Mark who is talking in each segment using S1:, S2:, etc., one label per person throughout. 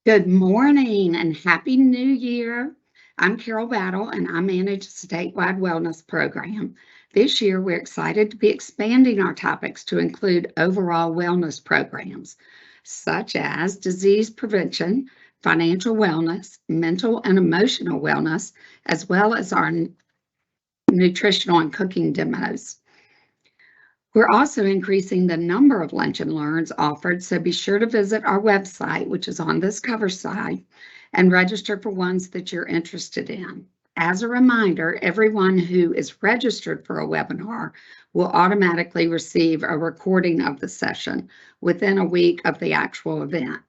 S1: Good morning and Happy New Year. I'm Carol Battle and I manage a statewide wellness program. This year, we're excited to be expanding our topics to include overall wellness programs, such as disease prevention, financial wellness, mental and emotional wellness, as well as our nutritional and cooking demos. We're also increasing the number of lunch and learns offered, so be sure to visit our website, which is on this cover side, and register for ones that you're interested in. As a reminder, everyone who is registered for a webinar will automatically receive a recording of the session within a week of the actual event.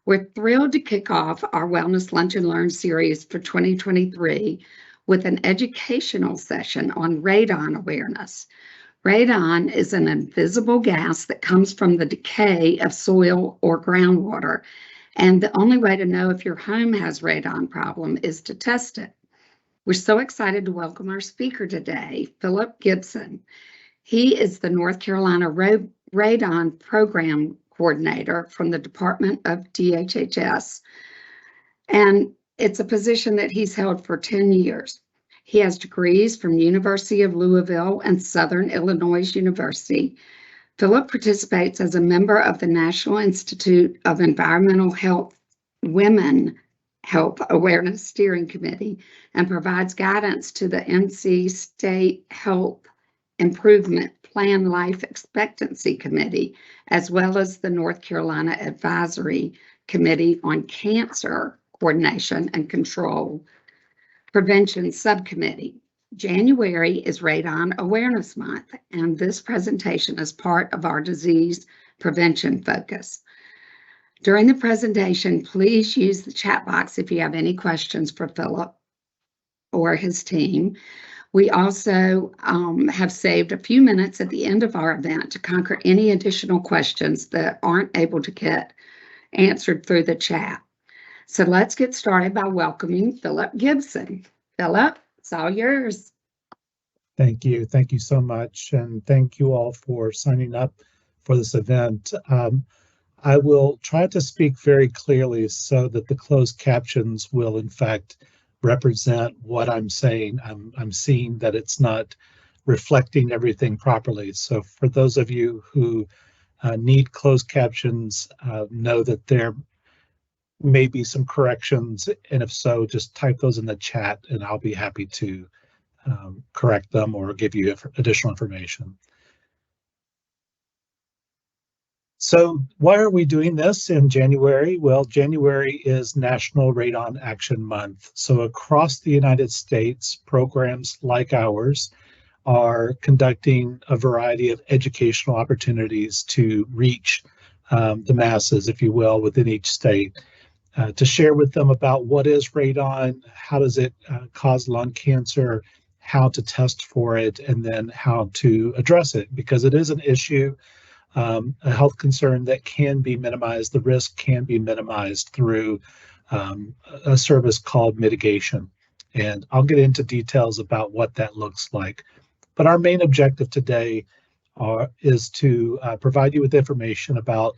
S1: We're thrilled to kick off our Wellness Lunch and Learn series for 2023 with an educational session on radon awareness. Radon is an invisible gas that comes from the decay of soil or groundwater, and the only way to know if your home has radon problem is to test it. We're so excited to welcome our speaker today, Philip Gibson. He is the North Carolina Radon Program Coordinator from the Department of DHHS, and it's a position that he's held for 10 years. He has degrees from University of Louisville and Southern Illinois University. Philip participates as a member of the National Institute of Environmental Health Women Health Awareness Steering Committee and provides guidance to the NC State Health Improvement Plan Life Expectancy Committee, as well as the North Carolina Advisory Committee on Cancer Coordination and Control Prevention Subcommittee. January is Radon Awareness Month, and this presentation is part of our disease prevention focus. During the presentation, please use the chat box if you have any questions for Philip or his team. We also have saved a few minutes at the end of our event to conquer any additional questions that aren't able to get answered through the chat. So let's get started by welcoming Philip Gibson. Philip, it's all yours.
S2: Thank you. Thank you so much. And thank you all for signing up for this event. I will try to speak very clearly so that the closed captions will, in fact, represent what I'm saying. I'm seeing that it's not reflecting everything properly. So for those of you who need closed captions, know that there may be some corrections, and if so, just type those in the chat and I'll be happy to correct them or give you additional information. So why are we doing this in January? Well, January is National Radon Action Month. So across the United States, programs like ours are conducting a variety of educational opportunities to reach the masses, if you will, within each state. To share with them about what is radon, how does it cause lung cancer, how to test for it, and then how to address it, because it is an issue, a health concern that can be minimized. The risk can be minimized through a service called mitigation. And I'll get into details about what that looks like. But our main objective today is to provide you with information about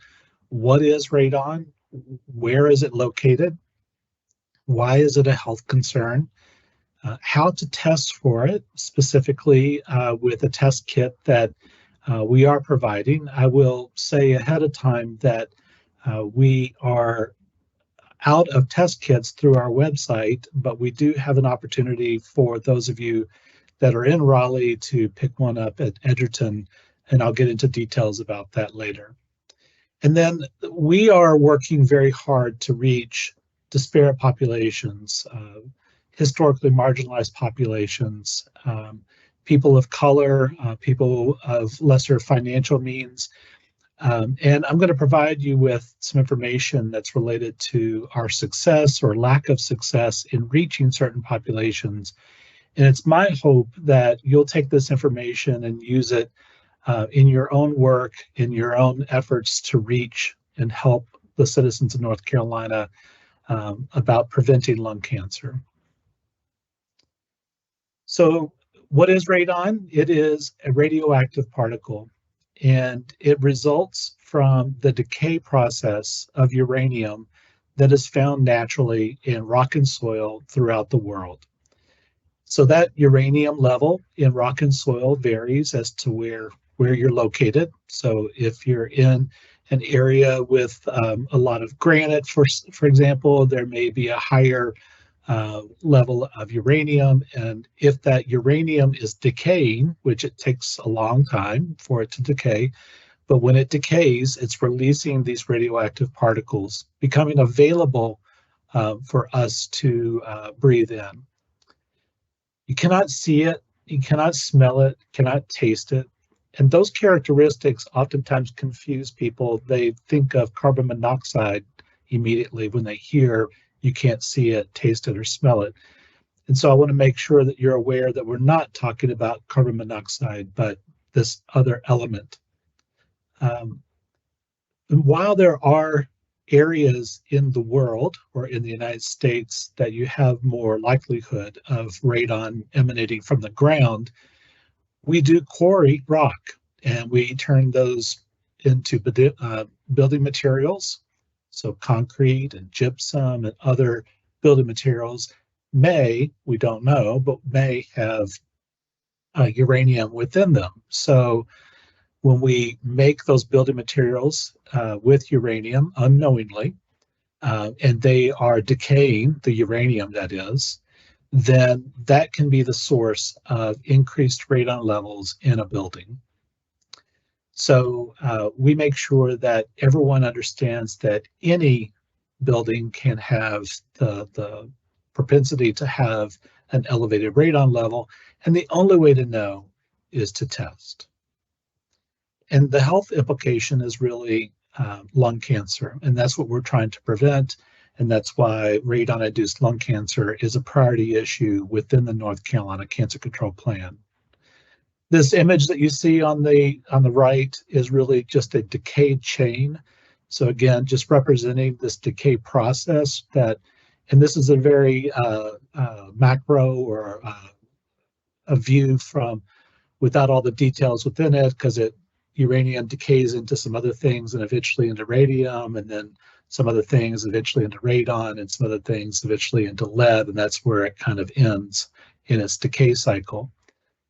S2: what is radon, where is it located, why is it a health concern, how to test for it, specifically with a test kit that we are providing. I will say ahead of time that we are out of test kits through our website, but we do have an opportunity for those of you that are in Raleigh to pick one up at Edgerton, and I'll get into details about that later. And then we are working very hard to reach disparate populations, historically marginalized populations, people of color, people of lesser financial means. And I'm going to provide you with some information that's related to our success or lack of success in reaching certain populations. And it's my hope that you'll take this information and use it in your own work, in your own efforts to reach and help the citizens of North Carolina about preventing lung cancer. So what is radon? It is a radioactive particle, and it results from the decay process of uranium that is found naturally in rock and soil throughout the world. So that uranium level in rock and soil varies as to where you're located. So if you're in an area with a lot of granite, for example, there may be a higher level of uranium. And if that uranium is decaying, which it takes a long time for it to decay, but when it decays, it's releasing these radioactive particles, becoming available for us to breathe in. You cannot see it, you cannot smell it, cannot taste it. And those characteristics oftentimes confuse people. They think of carbon monoxide immediately when they hear you can't see it, taste it, or smell it. And so I want to make sure that you're aware that we're not talking about carbon monoxide, but this other element. And while there are areas in the world or in the United States that you have more likelihood of radon emanating from the ground, we do quarry rock and we turn those into building materials. So concrete and gypsum and other building materials we don't know, but may have uranium within them. So when we make those building materials with uranium unknowingly, and they are decaying, the uranium that is, then that can be the source of increased radon levels in a building. So we make sure that everyone understands that any building can have the propensity to have an elevated radon level, and the only way to know is to test. And the health implication is really lung cancer, and that's what we're trying to prevent. And that's why radon-induced lung cancer is a priority issue within the North Carolina Cancer Control Plan. This image that you see on the right is really just a decayed chain. So again, just representing this decay process and this is a very macro or a view from without all the details within it, because uranium decays into some other things and eventually into radium, and then some other things eventually into radon, and some other things eventually into lead, and that's where it kind of ends in its decay cycle.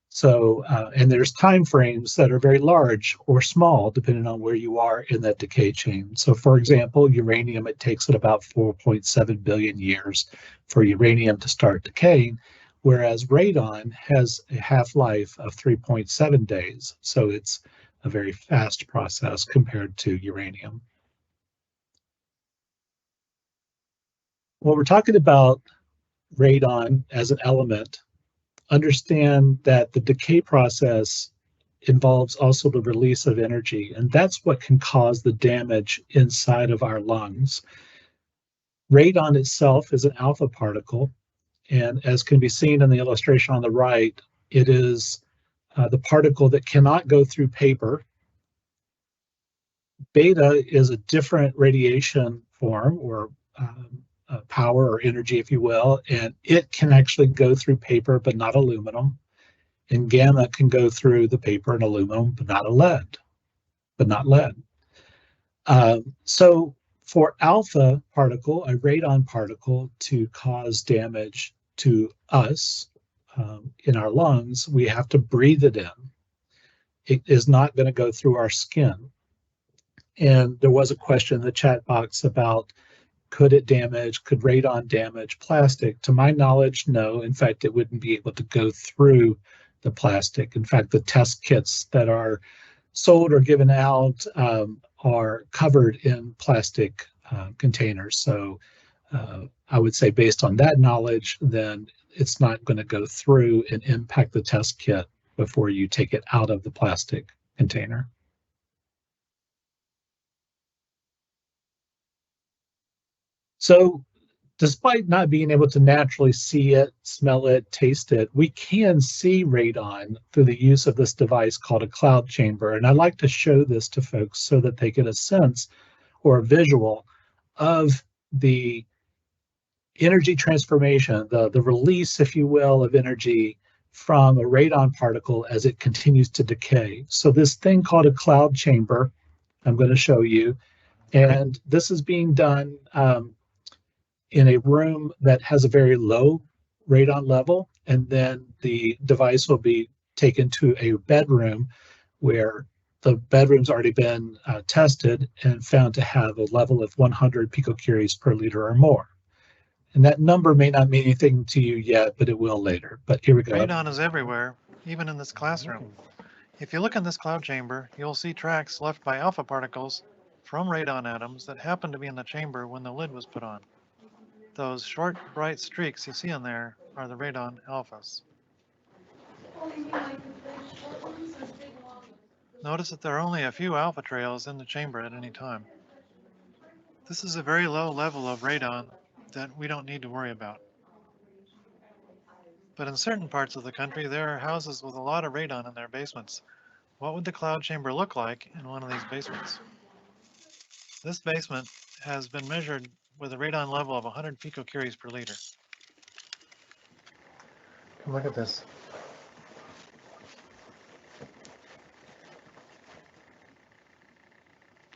S2: So, and there's time frames that are very large or small, depending on where you are in that decay chain. So for example, uranium, it takes it about 4.7 billion years for uranium to start decaying, whereas radon has a half-life of 3.7 days. So it's a very fast process compared to uranium. When we're talking about radon as an element, understand that the decay process involves also the release of energy, and that's what can cause the damage inside of our lungs. Radon itself is an alpha particle, and as can be seen in the illustration on the right, it is the particle that cannot go through paper. Beta is a different radiation form or power or energy, if you will, and it can actually go through paper but not aluminum. And gamma can go through the paper and aluminum but not lead. So for alpha particle, a radon particle, to cause damage to us in our lungs, we have to breathe it in. It is not going to go through our skin. And there was a question in the chat box about could radon damage plastic? To my knowledge, no. In fact, it wouldn't be able to go through the plastic. In fact, the test kits that are sold or given out are covered in plastic containers. So I would say based on that knowledge, then it's not going to go through and impact the test kit before you take it out of the plastic container. So despite not being able to naturally see it, smell it, taste it, we can see radon through the use of this device called a cloud chamber. And I like to show this to folks so that they get a sense or a visual of the energy transformation, the release, if you will, of energy from a radon particle as it continues to decay. So this thing called a cloud chamber, I'm going to show you, and this is being done in a room that has a very low radon level, and then the device will be taken to a bedroom where the bedroom's already been tested and found to have a level of 100 picocuries per liter or more. And that number may not mean anything to you yet, but it will later. But here we go.
S3: Radon is everywhere, even in this classroom. If you look in this cloud chamber, you'll see tracks left by alpha particles from radon atoms that happened to be in the chamber when the lid was put on. Those short, bright streaks you see in there are the radon alphas. Notice that there are only a few alpha trails in the chamber at any time. This is a very low level of radon that we don't need to worry about. But in certain parts of the country, there are houses with a lot of radon in their basements. What would the cloud chamber look like in one of these basements? This basement has been measured with a radon level of 100 picocuries per liter. Come look at this.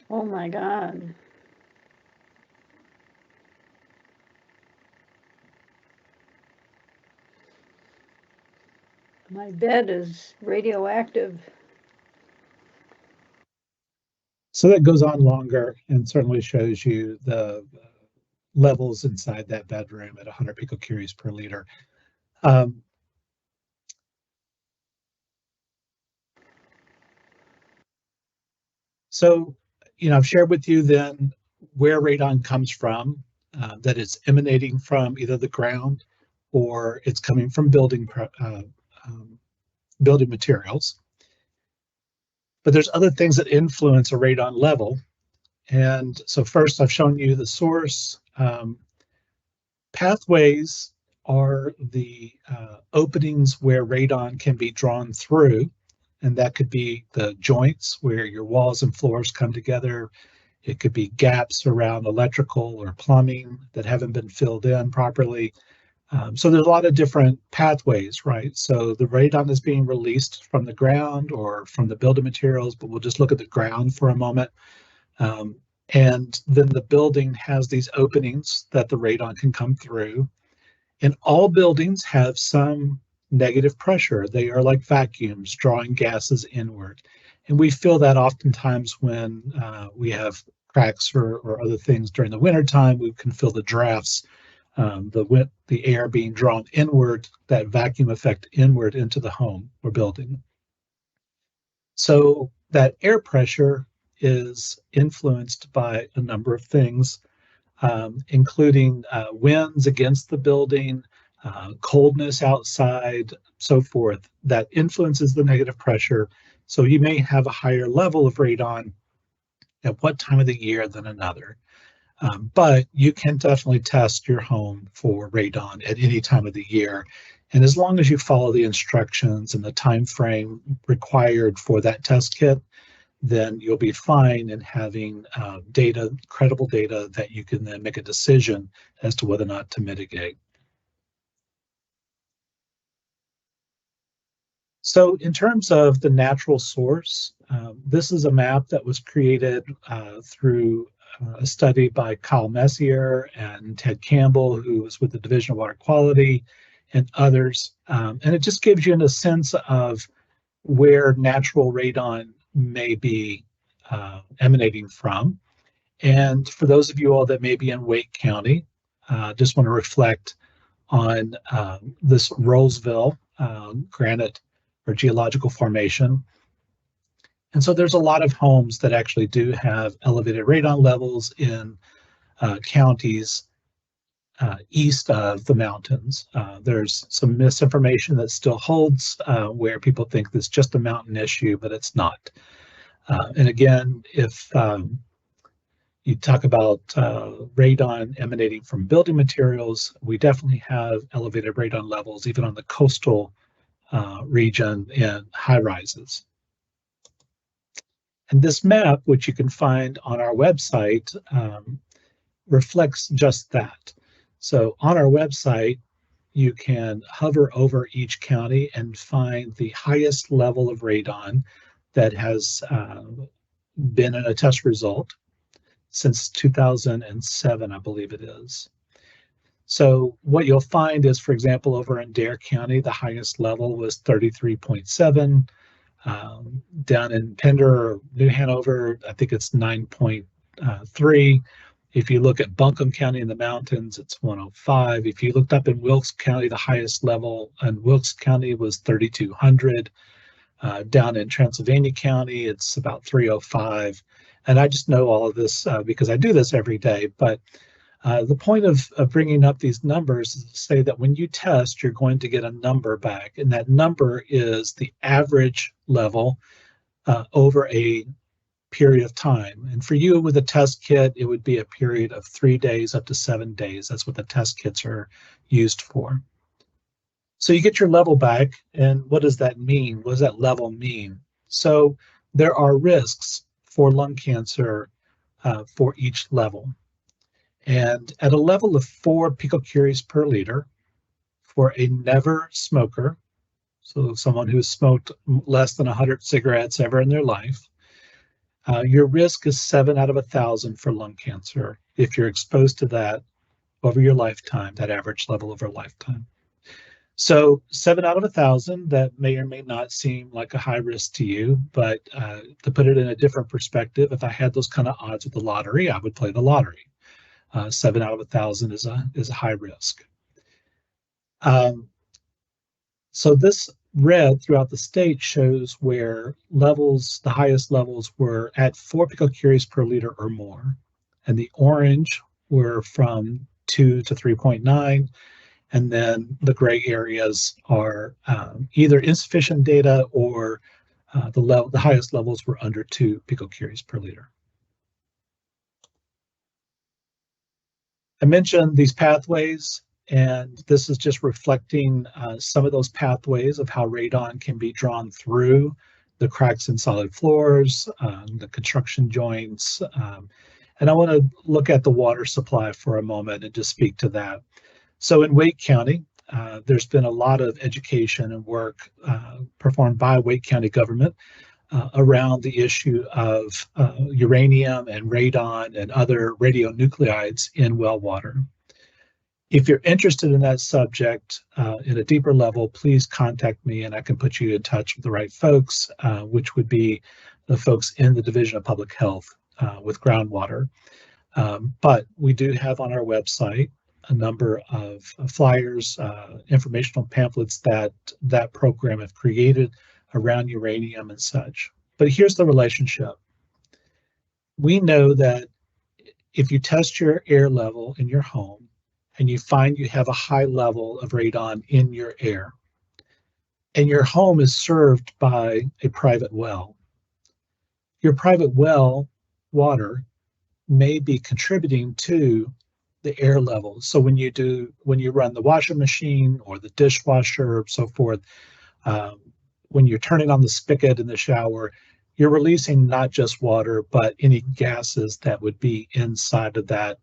S4: Oh my God. My bed is radioactive.
S2: So that goes on longer and certainly shows you the levels inside that bedroom at 100 picocuries per liter. So, I've shared with you then where radon comes from, that it's emanating from either the ground or it's coming from building materials. But there's other things that influence a radon level. And so first I've shown you the source. Pathways are the openings where radon can be drawn through. And that could be the joints where your walls and floors come together. It could be gaps around electrical or plumbing that haven't been filled in properly. So there's a lot of different pathways, right? So the radon is being released from the ground or from the building materials, but we'll just look at the ground for a moment. And then the building has these openings that the radon can come through. And all buildings have some negative pressure. They are like vacuums drawing gases inward. And we feel that oftentimes when we have cracks or other things during the wintertime. We can feel the drafts, the air being drawn inward, that vacuum effect inward into the home or building. So that air pressure is influenced by a number of things, including winds against the building, coldness outside, so forth, that influences the negative pressure. So you may have a higher level of radon at one time of the year than another. But you can definitely test your home for radon at any time of the year. And as long as you follow the instructions and the time frame required for that test kit, then you'll be fine in having data, credible data, that you can then make a decision as to whether or not to mitigate. So in terms of the natural source, this is a map that was created through a study by Kyle Messier and Ted Campbell, who was with the Division of Water Quality, and others. And it just gives you a sense of where natural radon may be emanating from. And for those of you all that may be in Wake County, just want to reflect on this Roseville granite or geological formation. And so there's a lot of homes that actually do have elevated radon levels in counties east of the mountains. There's some misinformation that still holds where people think it's just a mountain issue, but it's not. And again, if you talk about radon emanating from building materials, we definitely have elevated radon levels even on the coastal region in high rises. And this map, which you can find on our website, reflects just that. So on our website, you can hover over each county and find the highest level of radon that has been in a test result since 2007, I believe it is. So what you'll find is, for example, over in Dare County, the highest level was 33.7. Down in Pender or New Hanover, I think it's 9.3. If you look at Buncombe County in the mountains, it's 105. If you looked up in Wilkes County, the highest level in Wilkes County was 3,200. Down in Transylvania County, it's about 305. And I just know all of this because I do this every day. But the point of bringing up these numbers is to say that when you test, you're going to get a number back. And that number is the average level over a period of time. And for you with a test kit, it would be a period of 3 days up to 7 days. That's what the test kits are used for. So you get your level back, and what does that mean? What does that level mean? So there are risks for lung cancer for each level. And at a level of 4 picocuries per liter for a never smoker, so someone who's smoked less than 100 cigarettes ever in their life, your risk is 7 out of 1,000 for lung cancer if you're exposed to that over your lifetime, that average level over a lifetime. So 7 out of 1,000, that may or may not seem like a high risk to you, but to put it in a different perspective, if I had those kind of odds with the lottery, I would play the lottery. 7 out of 1,000 is a high risk. So this red throughout the state shows where levels, the highest levels were at 4 picocuries per liter or more. And the orange were from 2 to 3.9. And then the gray areas are either insufficient data or the highest levels were under 2 picocuries per liter. I mentioned these pathways, and this is just reflecting some of those pathways of how radon can be drawn through the cracks in solid floors, the construction joints. And I want to look at the water supply for a moment and just speak to that. So in Wake County, there's been a lot of education and work performed by Wake County government around the issue of uranium and radon and other radionuclides in well water. If you're interested in that subject in a deeper level, please contact me and I can put you in touch with the right folks, which would be the folks in the Division of Public Health with groundwater. But we do have on our website a number of flyers, informational pamphlets that program have created around uranium and such. But here's the relationship. We know that if you test your air level in your home and you find you have a high level of radon in your air, and your home is served by a private well, your private well water may be contributing to the air level. So when you run the washing machine or the dishwasher or so forth, when you're turning on the spigot in the shower, you're releasing not just water, but any gases that would be inside of that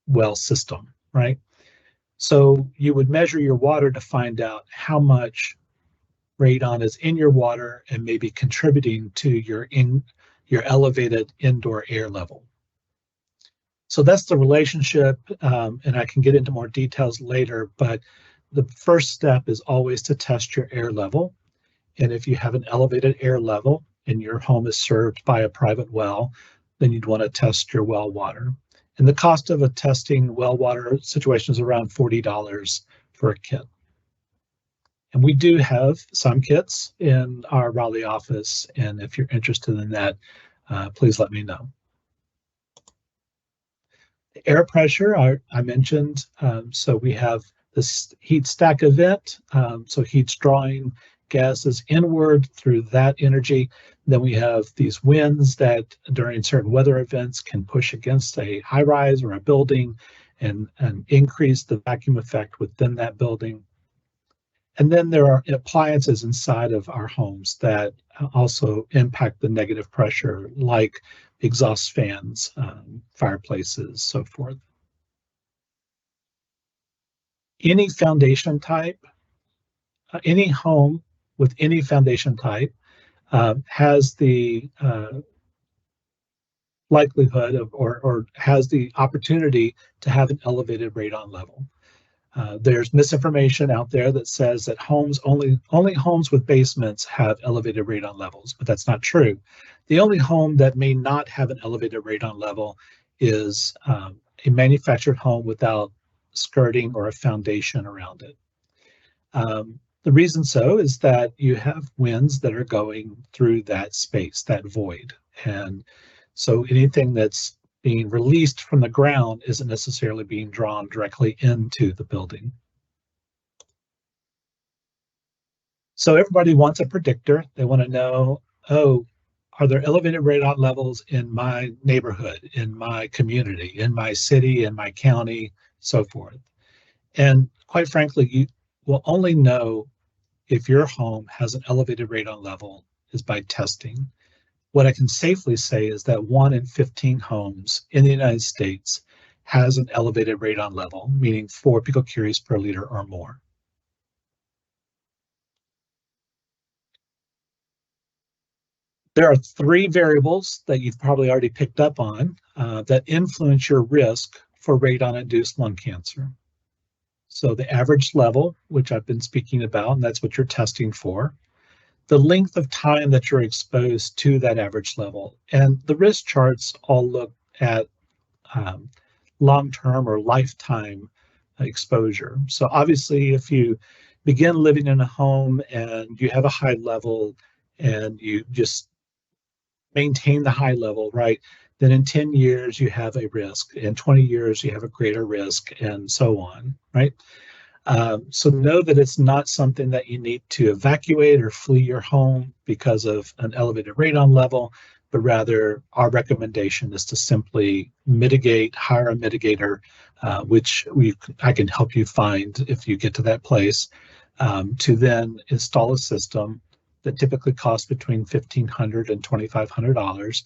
S2: well system, right? So you would measure your water to find out how much radon is in your water and maybe contributing to your elevated indoor air level. So that's the relationship, and I can get into more details later, but the first step is always to test your air level. And if you have an elevated air level and your home is served by a private well, then you'd want to test your well water. And the cost of a testing well water situation is around $40 for a kit. And we do have some kits in our Raleigh office, and if you're interested in that, please let me know. Air pressure, I mentioned, so we have this heat stack event, so heat's drawing gases inward through that energy. Then we have these winds that during certain weather events can push against a high rise or a building and increase the vacuum effect within that building. And then there are appliances inside of our homes that also impact the negative pressure, like exhaust fans, fireplaces, so forth. Any foundation type, any home with any foundation type has the likelihood of or has the opportunity to have an elevated radon level. There's misinformation out there that says that only homes with basements have elevated radon levels, but that's not true. The only home that may not have an elevated radon level is a manufactured home without skirting or a foundation around it. The reason so is that you have winds that are going through that space, that void. And so anything that's being released from the ground isn't necessarily being drawn directly into the building. So everybody wants a predictor. They want to know, oh, are there elevated radon levels in my neighborhood, in my community, in my city, in my county, so forth. And quite frankly, you will only know if your home has an elevated radon level is by testing. What I can safely say is that 1 in 15 homes in the United States has an elevated radon level, meaning 4 picocuries per liter or more. There are 3 variables that you've probably already picked up on that influence your risk for radon-induced lung cancer. So the average level, which I've been speaking about, and that's what you're testing for. The length of time that you're exposed to that average level. And the risk charts all look at long-term or lifetime exposure. So obviously, if you begin living in a home and you have a high level and you just maintain the high level, right, then in 10 years you have a risk. In 20 years you have a greater risk, and so on, right? So know that it's not something that you need to evacuate or flee your home because of an elevated radon level, but rather our recommendation is to simply mitigate, hire a mitigator, which I can help you find if you get to that place, to then install a system that typically costs between $1,500 and $2,500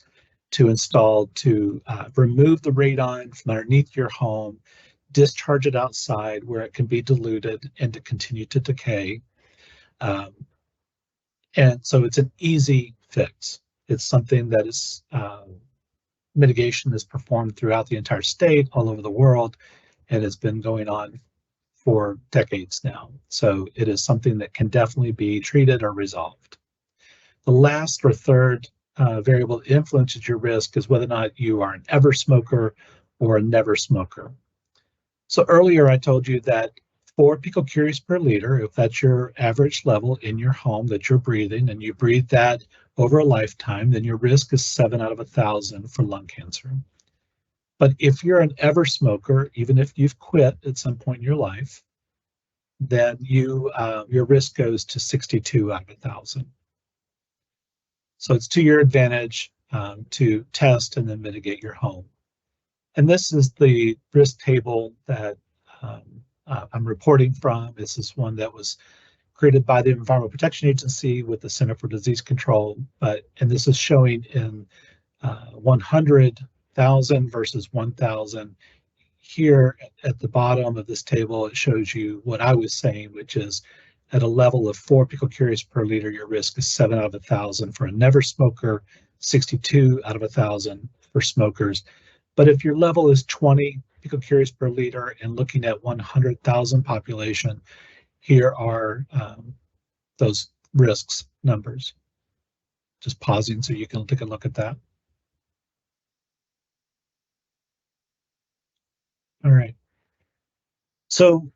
S2: to install to remove the radon from underneath your home, discharge it outside where it can be diluted and to continue to decay. And so it's an easy fix. It's something that is mitigation is performed throughout the entire state, all over the world, and it's been going on for decades now. So it is something that can definitely be treated or resolved. The last or third variable that influences your risk is whether or not you are an ever smoker or a never smoker. So earlier I told you that 4 picocuries per liter, if that's your average level in your home that you're breathing, and you breathe that over a lifetime, then your risk is 7 out of 1,000 for lung cancer. But if you're an ever smoker, even if you've quit at some point in your life, then your risk goes to 62 out of 1,000. So it's to your advantage to test and then mitigate your home. And this is the risk table that I'm reporting from. This is one that was created by the Environmental Protection Agency with the Center for Disease Control. And this is showing in 100,000 versus 1,000. Here at the bottom of this table, it shows you what I was saying, which is at a level of 4 picocuries per liter, your risk is 7 out of 1,000 for a never smoker, 62 out of 1,000 for smokers. But if your level is 20 picocuries per liter and looking at 100,000 population, here are those risks numbers. Just pausing so you can take a look at that. All right. So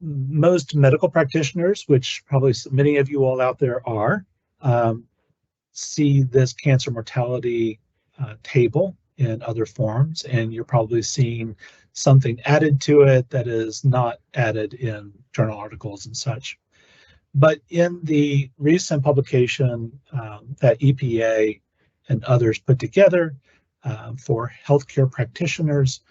S2: most medical practitioners, which probably many of you all out there are, see this cancer mortality table in other forms, and you're probably seeing something added to it that is not added in journal articles and such. But in the recent publication that EPA and others put together for healthcare practitioners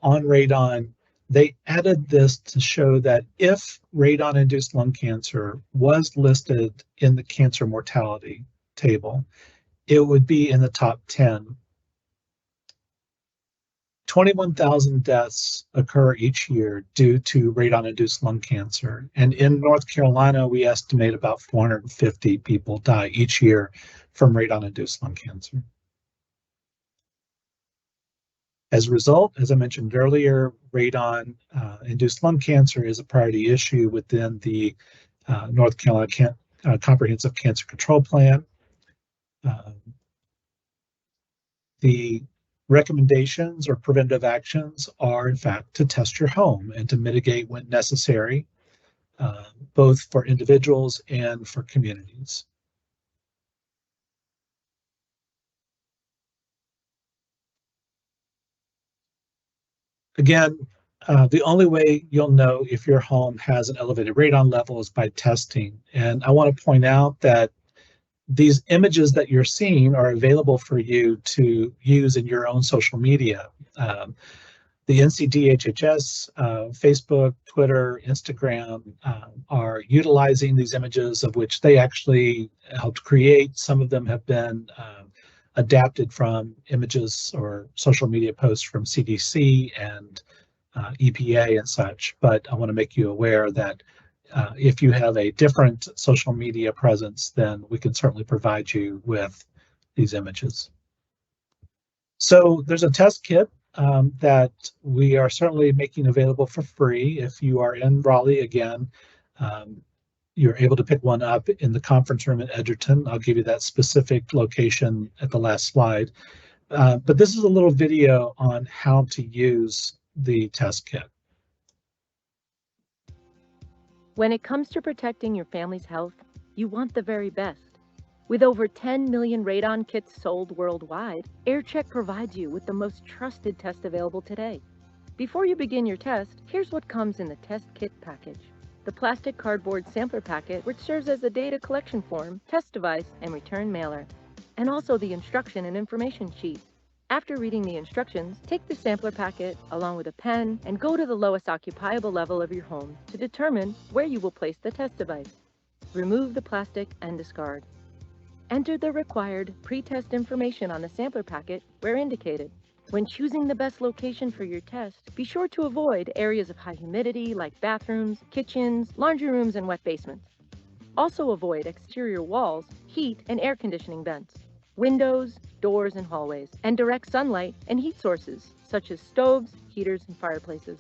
S2: on radon, they added this to show that if radon-induced lung cancer was listed in the cancer mortality table, it would be in the top 10. 21,000 deaths occur each year due to radon-induced lung cancer. And in North Carolina, we estimate about 450 people die each year from radon-induced lung cancer. As a result, as I mentioned earlier, radon-induced lung cancer is a priority issue within the North Carolina Comprehensive Cancer Control Plan. The recommendations or preventative actions are, in fact, to test your home and to mitigate when necessary, both for individuals and for communities. Again, the only way you'll know if your home has an elevated radon level is by testing. And I want to point out that these images that you're seeing are available for you to use in your own social media. The NCDHHS, Facebook, Twitter, Instagram are utilizing these images, of which they actually helped create. Some of them have been adapted from images or social media posts from CDC and EPA and such. But I want to make you aware that if you have a different social media presence, then we can certainly provide you with these images. So there's a test kit that we are certainly making available for free. If you are in Raleigh, again, you're able to pick one up in the conference room at Edgerton. I'll give you that specific location at the last slide. But this is a little video on how to use the test kit.
S5: When it comes to protecting your family's health, you want the very best. With over 10 million radon kits sold worldwide, AirCheck provides you with the most trusted test available today. Before you begin your test, here's what comes in the test kit package. The plastic cardboard sampler packet, which serves as a data collection form, test device, and return mailer, and also the instruction and information sheet. After reading the instructions, take the sampler packet along with a pen and go to the lowest occupiable level of your home to determine where you will place the test device. Remove the plastic and discard. Enter the required pre-test information on the sampler packet where indicated. When choosing the best location for your test, be sure to avoid areas of high humidity like bathrooms, kitchens, laundry rooms, and wet basements. Also avoid exterior walls, heat and air conditioning vents, windows, doors, and hallways, and direct sunlight and heat sources such as stoves, heaters, and fireplaces.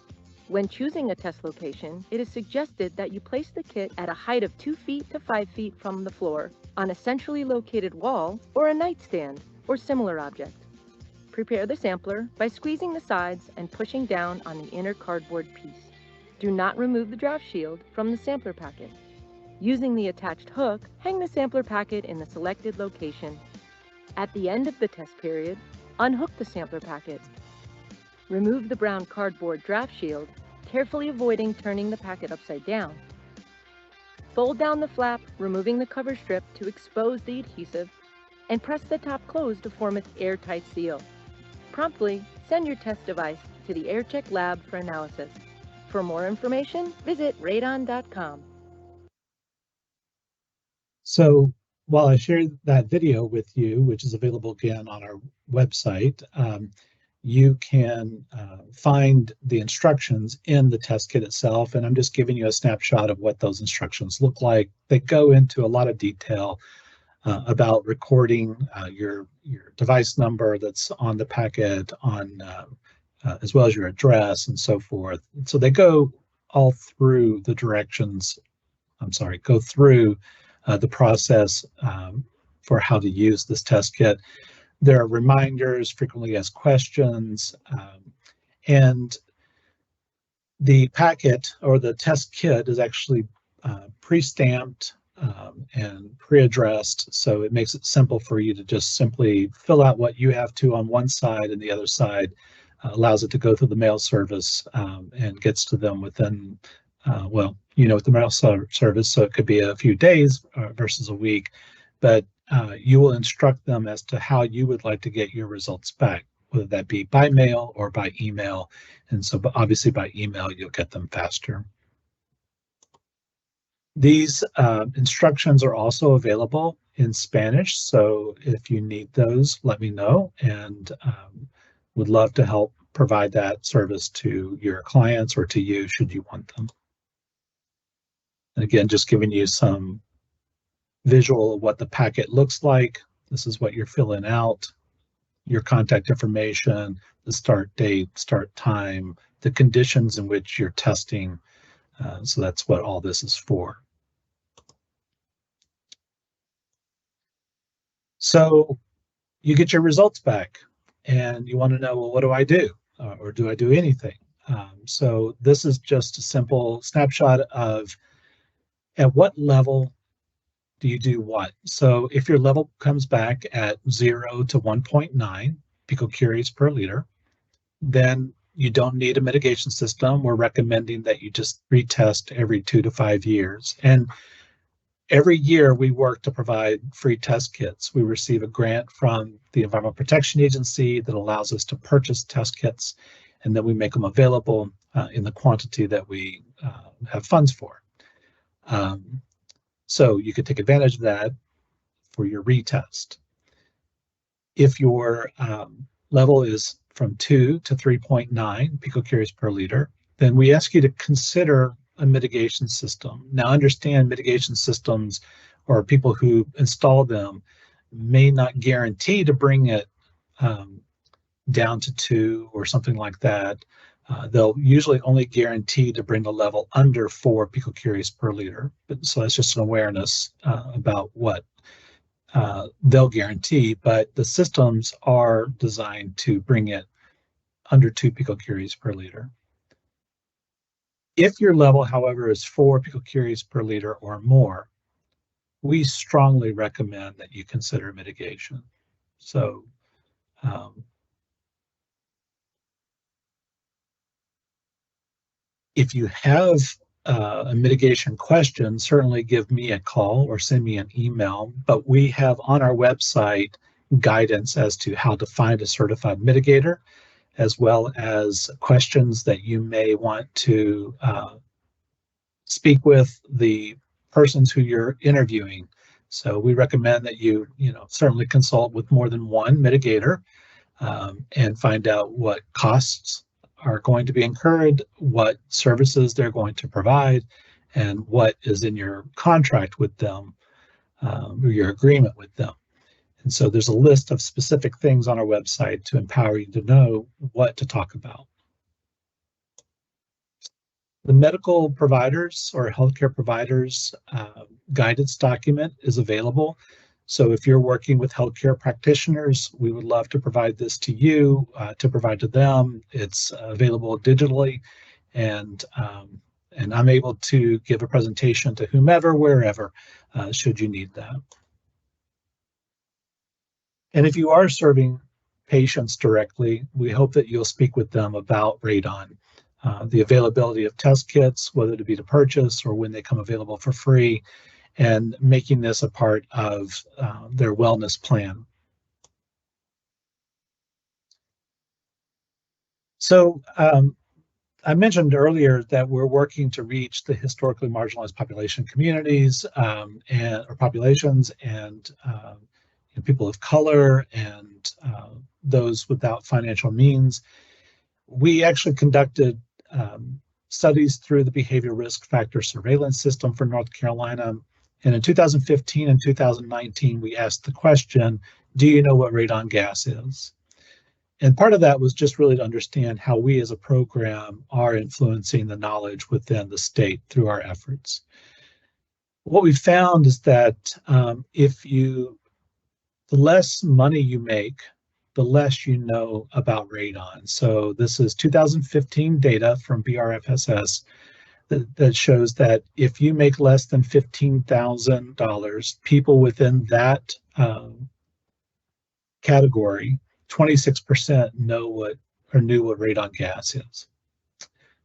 S5: When choosing a test location, it is suggested that you place the kit at a height of 2 feet to 5 feet from the floor, on a centrally located wall or a nightstand or similar object. Prepare the sampler by squeezing the sides and pushing down on the inner cardboard piece. Do not remove the draft shield from the sampler packet. Using the attached hook, hang the sampler packet in the selected location. At the end of the test period, unhook the sampler packet. Remove the brown cardboard draft shield, carefully avoiding turning the packet upside down. Fold down the flap, removing the cover strip to expose the adhesive, and press the top closed to form its airtight seal. Promptly send your test device to the AirCheck lab for analysis. For more information, visit radon.com.
S2: So while I shared that video with you, which is available again on our website, you can find the instructions in the test kit itself, and I'm just giving you a snapshot of what those instructions look like. They go into a lot of detail about recording your device number that's on the packet, as well as your address and so forth. So they go all through the directions. Go through the process for how to use this test kit. There are reminders, frequently asked questions, and the packet or the test kit is actually pre-stamped and pre-addressed, so it makes it simple for you to just simply fill out what you have to on one side, and the other side allows it to go through the mail service and gets to them within, with the mail service, so it could be a few days versus a week, but you will instruct them as to how you would like to get your results back, whether that be by mail or by email. And so, but obviously by email, you'll get them faster. These instructions are also available in Spanish. So if you need those, let me know, and would love to help provide that service to your clients or to you should you want them. And again, just giving you some visual of what the packet looks like. This is what you're filling out, your contact information, the start date, start time, the conditions in which you're testing. So that's what all this is for. So you get your results back and you want to know, well, what do I do? Or do I do anything? So this is just a simple snapshot of at what level do you do what? So if your level comes back at 0 to 1.9 picocuries per liter, then you don't need a mitigation system. We're recommending that you just retest every 2 to 5 years. And every year we work to provide free test kits. We receive a grant from the Environmental Protection Agency that allows us to purchase test kits, and then we make them available in the quantity that we have funds for. So you could take advantage of that for your retest. If your level is from 2 to 3.9 picocuries per liter, then we ask you to consider a mitigation system. Now understand, mitigation systems, or people who install them, may not guarantee to bring it down to 2 or something like that. They'll usually only guarantee to bring the level under 4 picocuries per liter. So that's just an awareness about what they'll guarantee, but the systems are designed to bring it under 2 picocuries per liter. If your level, however, is 4 picocuries per liter or more, we strongly recommend that you consider mitigation. So if you have a mitigation question, certainly give me a call or send me an email, but we have on our website guidance as to how to find a certified mitigator, as well as questions that you may want to speak with the persons who you're interviewing. So we recommend that you certainly consult with more than one mitigator and find out what costs are going to be incurred, what services they're going to provide, and what is in your contract with them, or your agreement with them. And so there's a list of specific things on our website to empower you to know what to talk about. The medical providers or healthcare providers guidance document is available. So if you're working with healthcare practitioners, we would love to provide this to you, to provide to them. It's available digitally, and I'm able to give a presentation to whomever, wherever, should you need that. And if you are serving patients directly, we hope that you'll speak with them about radon, the availability of test kits, whether to be to purchase or when they come available for free, and making this a part of their wellness plan. So I mentioned earlier that we're working to reach the historically marginalized population communities or populations, and people of color, and those without financial means. We actually conducted studies through the behavior risk factor surveillance system for North Carolina. And in 2015 and 2019, we asked the question, do you know what radon gas is? And part of that was just really to understand how we as a program are influencing the knowledge within the state through our efforts. What we found is that the less money you make, the less you know about radon. So this is 2015 data from BRFSS that shows that if you make less than $15,000, people within that category, 26% knew what radon gas is.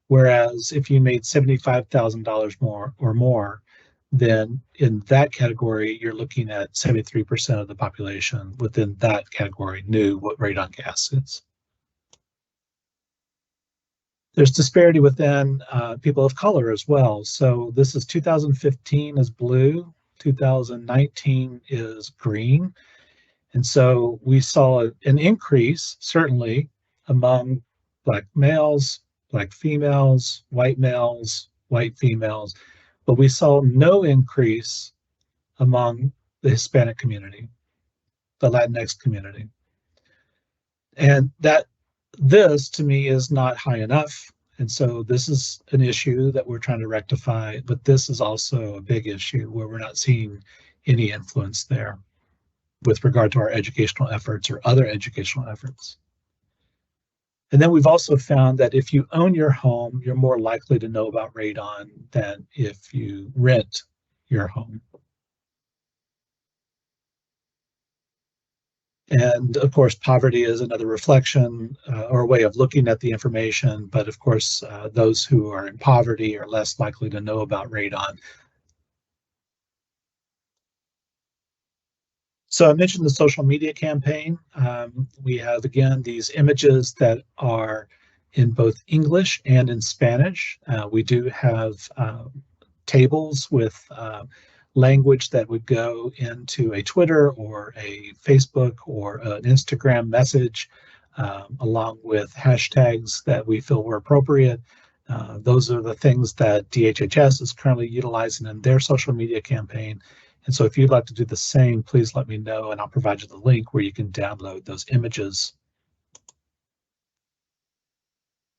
S2: Whereas if you made $75,000 more or more, then in that category, you're looking at 73% of the population within that category knew what radon gas is. There's disparity within people of color as well. So this is 2015 is blue, 2019 is green. And so we saw an increase, certainly, among Black males, Black females, white females, but we saw no increase among the Hispanic community, the Latinx community. And that this to me is not high enough. And so this is an issue that we're trying to rectify, but this is also a big issue where we're not seeing any influence there with regard to our educational efforts or other educational efforts. And then we've also found that if you own your home, you're more likely to know about radon than if you rent your home. And of course, poverty is another reflection or a way of looking at the information. But of course, those who are in poverty are less likely to know about radon. So I mentioned the social media campaign. We have, again, these images that are in both English and in Spanish. We do have tables with language that would go into a Twitter or a Facebook or an Instagram message, along with hashtags that we feel were appropriate. Those are the things that DHHS is currently utilizing in their social media campaign. And so if you'd like to do the same, please let me know and I'll provide you the link where you can download those images.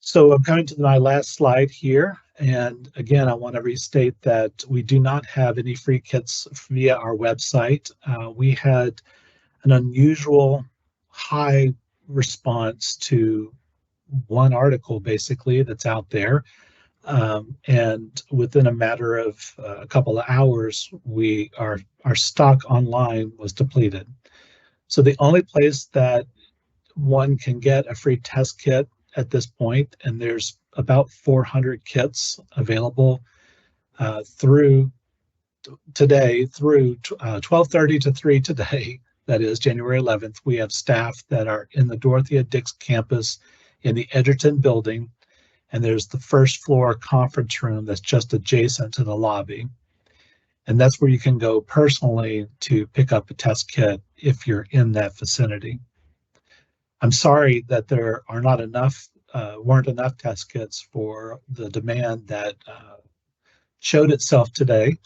S2: So I'm coming to my last slide here. And again, I want to restate that we do not have any free kits via our website. We had an unusual high response to one article, basically, that's out there. And within a matter of a couple of hours, our stock online was depleted. So the only place that one can get a free test kit at this point, and there's about 400 kits available through today, through 12:30 to 3 today, that is January 11th. We have staff that are in the Dorothea Dix campus in the Edgerton building, and there's the first floor conference room that's just adjacent to the lobby. And that's where you can go personally to pick up a test kit if you're in that vicinity. I'm sorry that there are not enough, weren't enough test kits for the demand that showed itself today.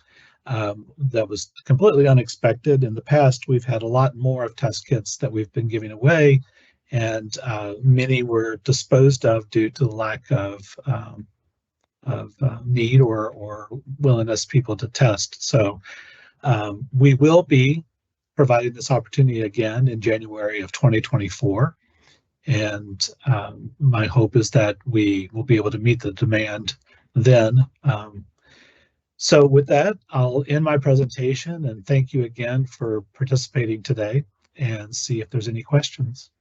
S2: That was completely unexpected. In the past, we've had a lot more of test kits that we've been giving away, and many were disposed of due to the lack of need or willingness people to test. So we will be providing this opportunity again in January of 2024. And my hope is that we will be able to meet the demand then. So with that, I'll end my presentation and thank you again for participating today and see if there's any questions.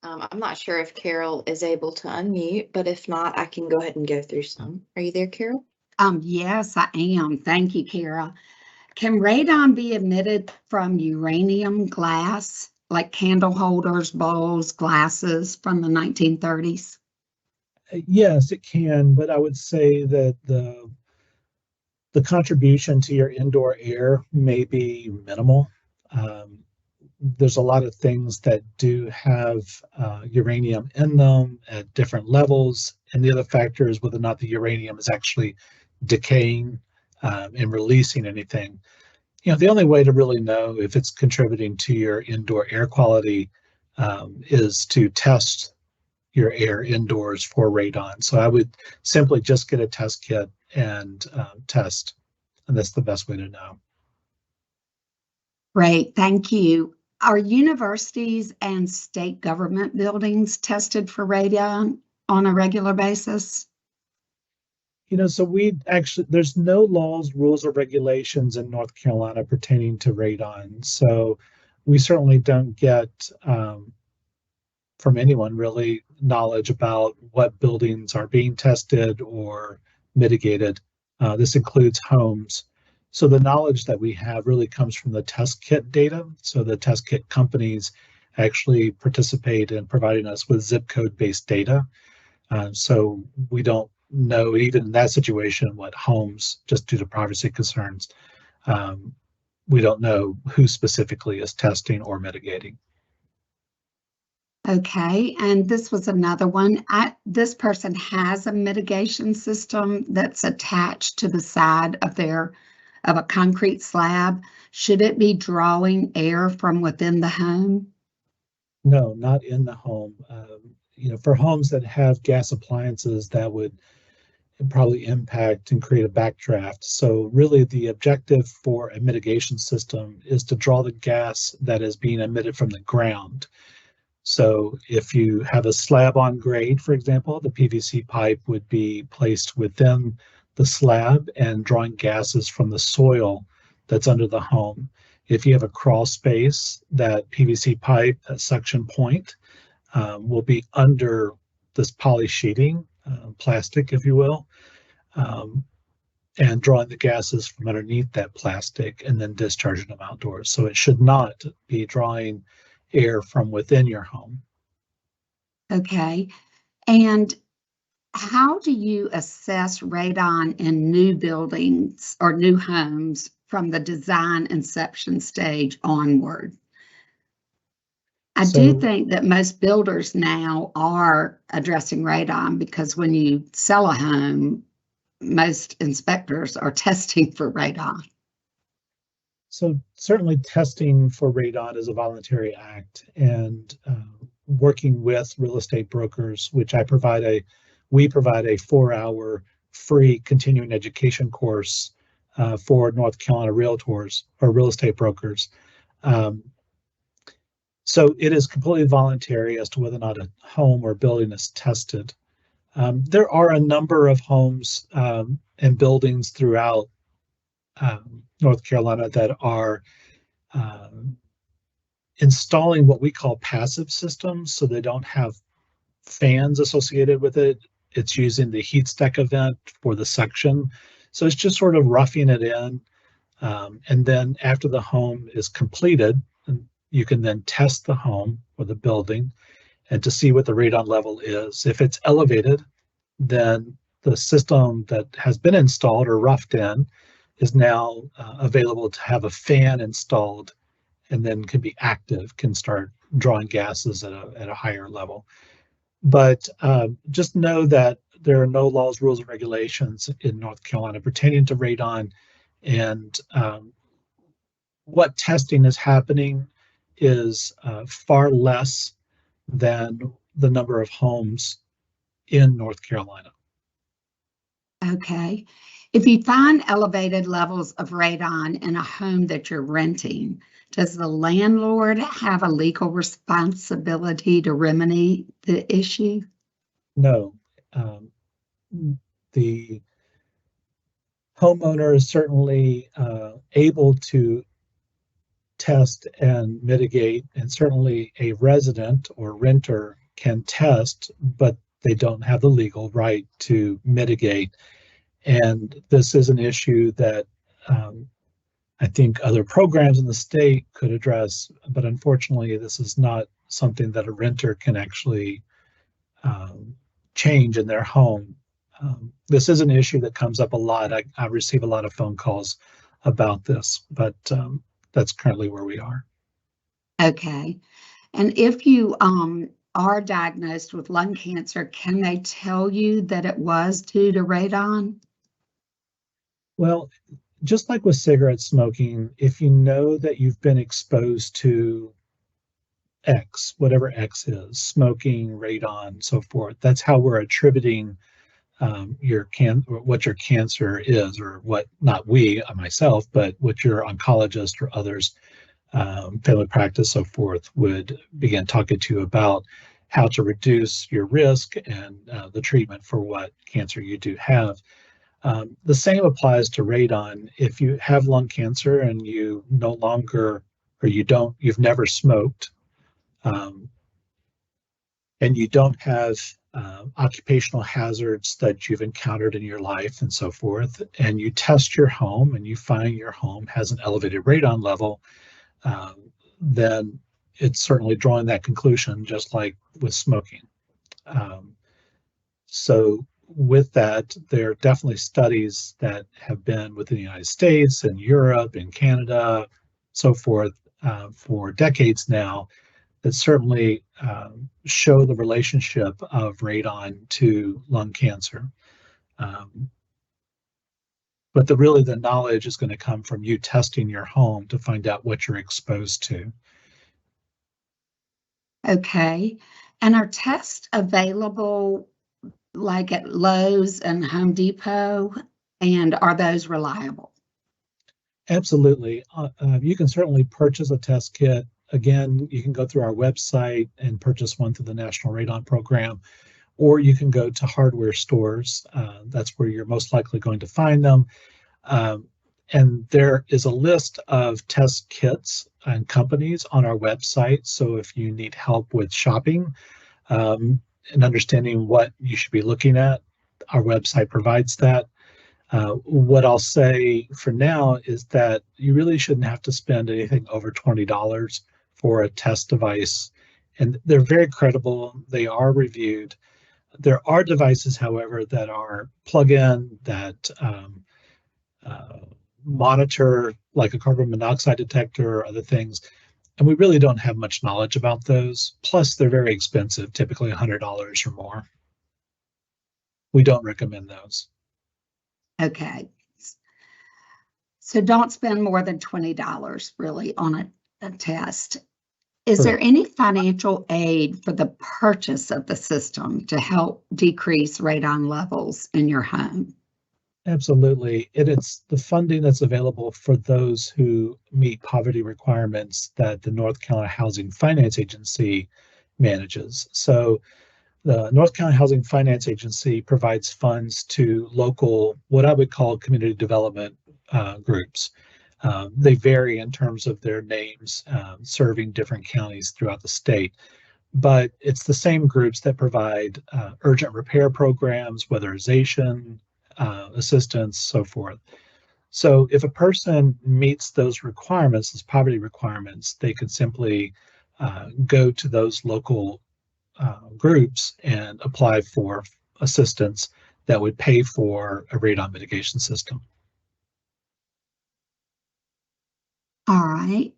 S6: I'm not sure if Carol is able to unmute, but if not, I can go ahead and go through some. Are you there, Carol?
S1: Yes, I am. Thank you, Kara. Can radon be emitted from uranium glass, like candle holders, bowls, glasses from the 1930s?
S2: Yes, it can, but I would say that the contribution to your indoor air may be minimal. There's a lot of things that do have uranium in them at different levels. And the other factor is whether or not the uranium is actually decaying and releasing anything. You know, the only way to really know if it's contributing to your indoor air quality is to test your air indoors for radon. So I would simply just get a test kit and test, and that's the best way to know.
S1: Great, thank you. Are universities and state government buildings tested for radon on a regular basis?
S2: You know, so there's no laws, rules, or regulations in North Carolina pertaining to radon. So we certainly don't get from anyone really knowledge about what buildings are being tested or mitigated. This includes homes. So the knowledge that we have really comes from the test kit data. So the test kit companies actually participate in providing us with zip code based data. So we don't know, even in that situation, what homes, just due to privacy concerns, we don't know who specifically is testing or mitigating.
S1: Okay, and this was another one. This person has a mitigation system that's attached to the side of their of a concrete slab, should it be drawing air from within the home?
S2: No, not in the home. For homes that have gas appliances, that would probably impact and create a backdraft. So really the objective for a mitigation system is to draw the gas that is being emitted from the ground. So if you have a slab on grade, for example, the PVC pipe would be placed within the slab and drawing gases from the soil that's under the home. If you have a crawl space, that PVC pipe, that suction point, will be under this poly sheeting, plastic, if you will, and drawing the gases from underneath that plastic and then discharging them outdoors. So it should not be drawing air from within your home.
S1: Okay. And how do you assess radon in new buildings or new homes from the design inception stage onward? I do
S2: So-
S1: think that most builders now are addressing radon, because when you sell a home, most inspectors are testing for radon.
S2: So certainly testing for radon is a voluntary act, and working with real estate brokers, which we provide a 4-hour free continuing education course for North Carolina realtors or real estate brokers. So it is completely voluntary as to whether or not a home or building is tested. There are a number of homes and buildings throughout North Carolina that are installing what we call passive systems, so they don't have fans associated with it. It's using the heat stack event for the suction. So it's just sort of roughing it in. And then after the home is completed, you can then test the home or the building and to see what the radon level is. If it's elevated, then the system that has been installed or roughed in is now available to have a fan installed, and then can be active, can start drawing gases at a higher level. But just know that there are no laws, rules, and regulations in North Carolina pertaining to radon, and what testing is happening is far less than the number of homes in North Carolina.
S1: Okay. If you find elevated levels of radon in a home that you're renting, does the landlord have a legal responsibility to remedy the issue?
S2: No. The homeowner is certainly able to test and mitigate, and certainly a resident or renter can test, but they don't have the legal right to mitigate. And this is an issue that I think other programs in the state could address, but unfortunately, this is not something that a renter can actually change in their home. This is an issue that comes up a lot. I receive a lot of phone calls about this, but that's currently where we are.
S1: Okay. And if you are diagnosed with lung cancer, can they tell you that it was due to radon?
S2: Well, just like with cigarette smoking, if you know that you've been exposed to X, whatever X is, smoking, radon, so forth, that's how we're attributing what your cancer is, or what, not we, myself, but what your oncologist or others, family practice, so forth, would begin talking to you about how to reduce your risk and the treatment for what cancer you do have. The same applies to radon. If you have lung cancer and you no longer, or you've never smoked, and you don't have occupational hazards that you've encountered in your life and so forth, and you test your home and you find your home has an elevated radon level, then it's certainly drawing that conclusion, just like with smoking. So with that, there are definitely studies that have been within the United States and Europe and Canada, so forth, for decades now, that certainly show the relationship of radon to lung cancer. But really the knowledge is going to come from you testing your home to find out what you're exposed to.
S1: Okay. And are tests available like at Lowe's and Home Depot? And are those reliable?
S2: Absolutely. You can certainly purchase a test kit. Again, you can go through our website and purchase one through the National Radon Program, or you can go to hardware stores. That's where you're most likely going to find them. And there is a list of test kits and companies on our website. So if you need help with shopping and understanding what you should be looking at, our website provides that. What I'll say for now is that you really shouldn't have to spend anything over $20 for a test device. And they're very credible. They are reviewed. There are devices, however, that are plug-in that monitor like a carbon monoxide detector or other things. And we really don't have much knowledge about those. Plus, they're very expensive, typically $100 or more. We don't recommend those.
S1: Okay. So don't spend more than $20 really on a test. Is there any financial aid for the purchase of the system to help decrease radon levels in your home?
S2: Absolutely. It's the funding that's available for those who meet poverty requirements that the North Carolina Housing Finance Agency manages. So the North Carolina Housing Finance Agency provides funds to local, what I would call community development groups. They vary in terms of their names, serving different counties throughout the state. But it's the same groups that provide urgent repair programs, weatherization, assistance, so forth. So if a person meets those requirements, those poverty requirements, they could simply go to those local groups and apply for assistance that would pay for a radon mitigation system.
S1: All right.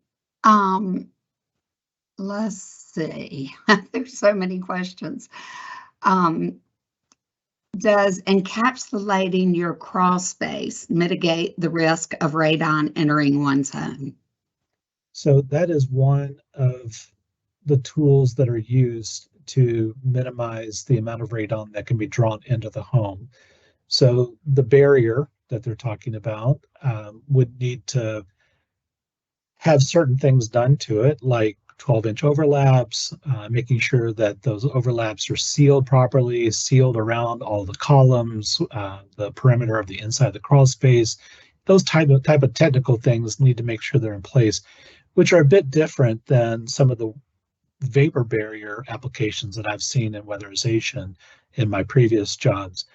S1: Let's see. There's so many questions. Does encapsulating your crawl space mitigate the risk of radon entering one's home?
S2: So that is one of the tools that are used to minimize the amount of radon that can be drawn into the home. So the barrier that they're talking about would need to have certain things done to it, like 12-inch overlaps, making sure that those overlaps are sealed properly, sealed around all the columns, the perimeter of the inside of the crawl space. Those type of technical things need to make sure they're in place, which are a bit different than some of the vapor barrier applications that I've seen in weatherization in my previous jobs.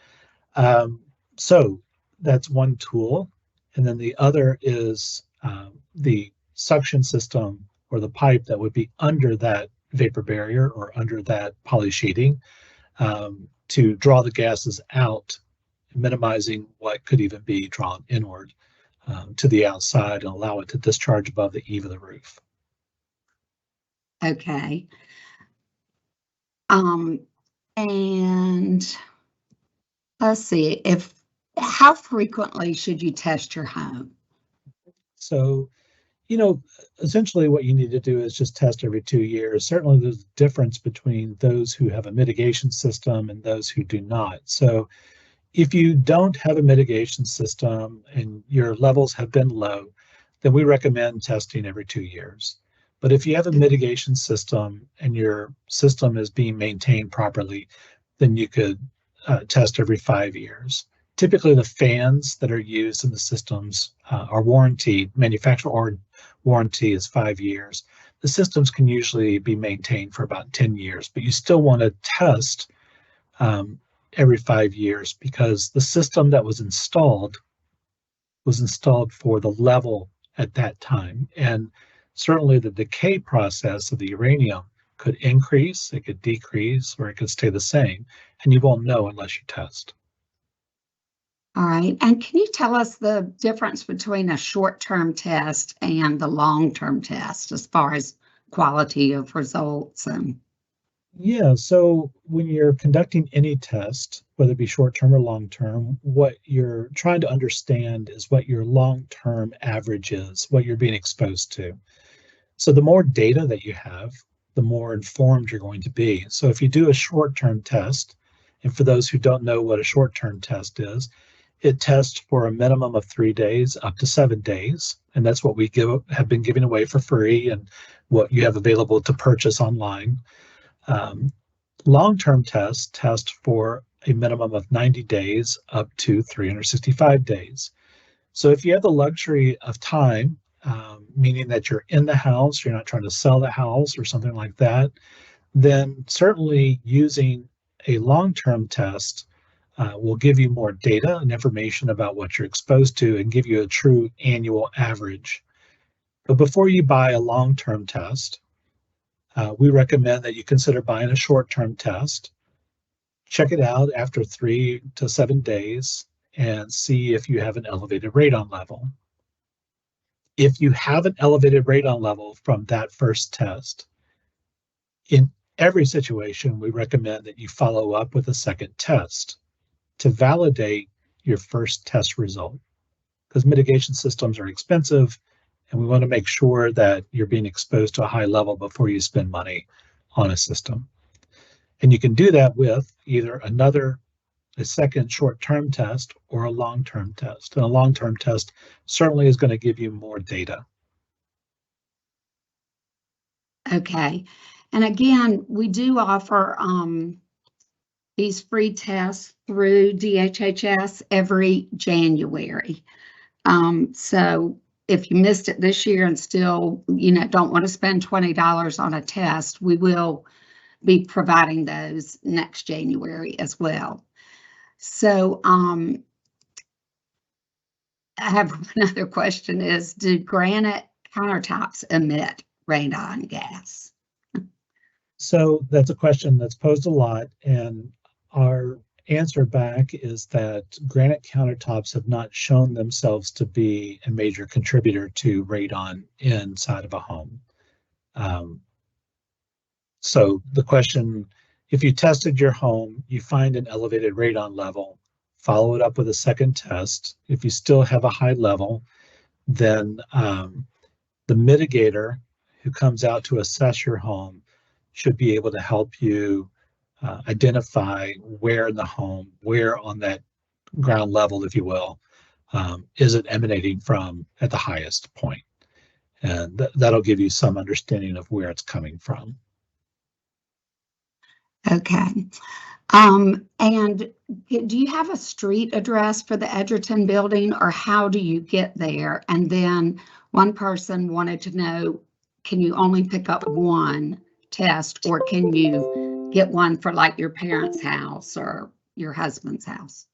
S2: So that's one tool. And then the other is the suction system or the pipe that would be under that vapor barrier or under that poly sheeting to draw the gases out, minimizing what could even be drawn inward to the outside and allow it to discharge above the eave of the roof.
S1: Okay. And let's see, how frequently should you test your home?
S2: So, essentially what you need to do is just test every 2 years. Certainly there's a difference between those who have a mitigation system and those who do not. So if you don't have a mitigation system and your levels have been low, then we recommend testing every 2 years. But if you have a mitigation system and your system is being maintained properly, then you could test every 5 years. Typically, the fans that are used in the systems are warranted. Manufacturer warranty is 5 years. The systems can usually be maintained for about 10 years, but you still want to test every 5 years because the system that was installed for the level at that time. And certainly the decay process of the uranium could increase, it could decrease, or it could stay the same. And you won't know unless you test.
S1: All right. And can you tell us the difference between a short-term test and the long-term test as far as quality of results?
S2: Yeah, so when you're conducting any test, whether it be short-term or long-term, what you're trying to understand is what your long-term average is, what you're being exposed to. So the more data that you have, the more informed you're going to be. So if you do a short-term test, and for those who don't know what a short-term test is, it tests for a minimum of 3 days up to 7 days. And that's what we have been giving away for free and what you have available to purchase online. Long-term tests test for a minimum of 90 days up to 365 days. So if you have the luxury of time, meaning that you're in the house, you're not trying to sell the house or something like that, then certainly using a long-term test will give you more data and information about what you're exposed to and give you a true annual average. But before you buy a long-term test, we recommend that you consider buying a short-term test. Check it out after 3 to 7 days and see if you have an elevated radon level. If you have an elevated radon level from that first test, in every situation, we recommend that you follow up with a second test to validate your first test result, because mitigation systems are expensive and we want to make sure that you're being exposed to a high level before you spend money on a system. And you can do that with either a second short-term test or a long-term test. And a long-term test certainly is going to give you more data.
S1: Okay. And again, we do offer these free tests through DHHS every January. So if you missed it this year and still, don't want to spend $20 on a test, we will be providing those next January as well. So I have another question is, do granite countertops emit radon gas?
S2: So that's a question that's posed a lot, and our answer back is that granite countertops have not shown themselves to be a major contributor to radon inside of a home. So the question, if you tested your home, you find an elevated radon level, follow it up with a second test. If you still have a high level, then the mitigator who comes out to assess your home should be able to help you identify where in the home, where on that ground level, if you will, is it emanating from at the highest point. And that'll give you some understanding of where it's coming from.
S1: Okay. And do you have a street address for the Edgerton building, or how do you get there? And then one person wanted to know, can you only pick up one test, or can you get one for like your parents' house or your husband's house?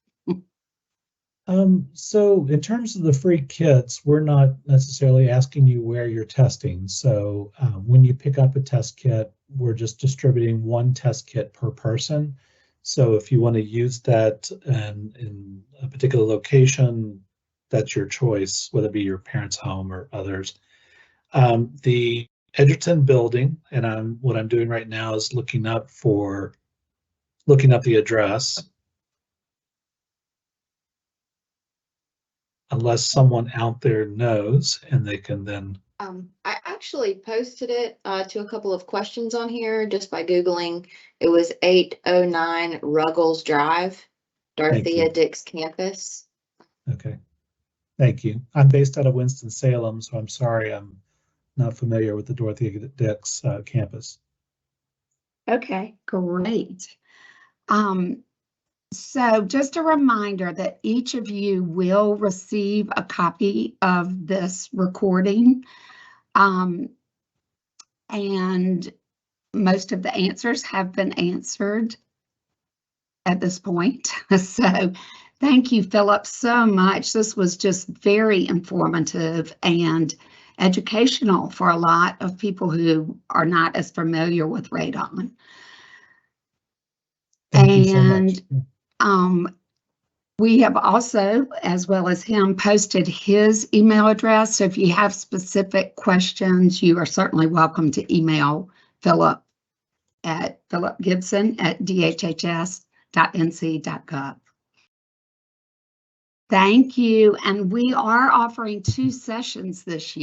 S2: So in terms of the free kits, we're not necessarily asking you where you're testing. So when you pick up a test kit, we're just distributing one test kit per person. So if you want to use that in a particular location, that's your choice, whether it be your parents' home or others. The Edgerton building, and what I'm doing right now is looking up the address. Unless someone out there knows, and they can then.
S6: I actually posted it to a couple of questions on here just by Googling. It was 809 Ruggles Drive, Dorothea Dix campus.
S2: Okay, thank you. I'm based out of Winston-Salem, so I'm sorry I'm not familiar with the Dorothea Dix campus.
S1: Okay, great. So just a reminder that each of you will receive a copy of this recording. And most of the answers have been answered at this point. So thank you, Philip, so much. This was just very informative and educational for a lot of people who are not as familiar with radon.
S2: Thank you so much.
S1: We have also, as well as him, posted his email address. So if you have specific questions, you are certainly welcome to email Philip at philipgibson@dhhs.gov. www.wellness.nc.gov. Thank you. And we are offering 2 sessions this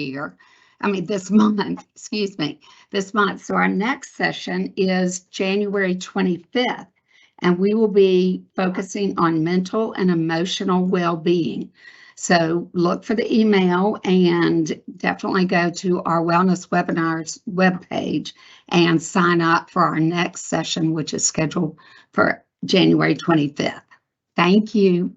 S1: month, excuse me, this month. So our next session is January 25th, and we will be focusing on mental and emotional well-being. So look for the email and definitely go to our Wellness Webinars webpage and sign up for our next session, which is scheduled for January 25th. Thank you.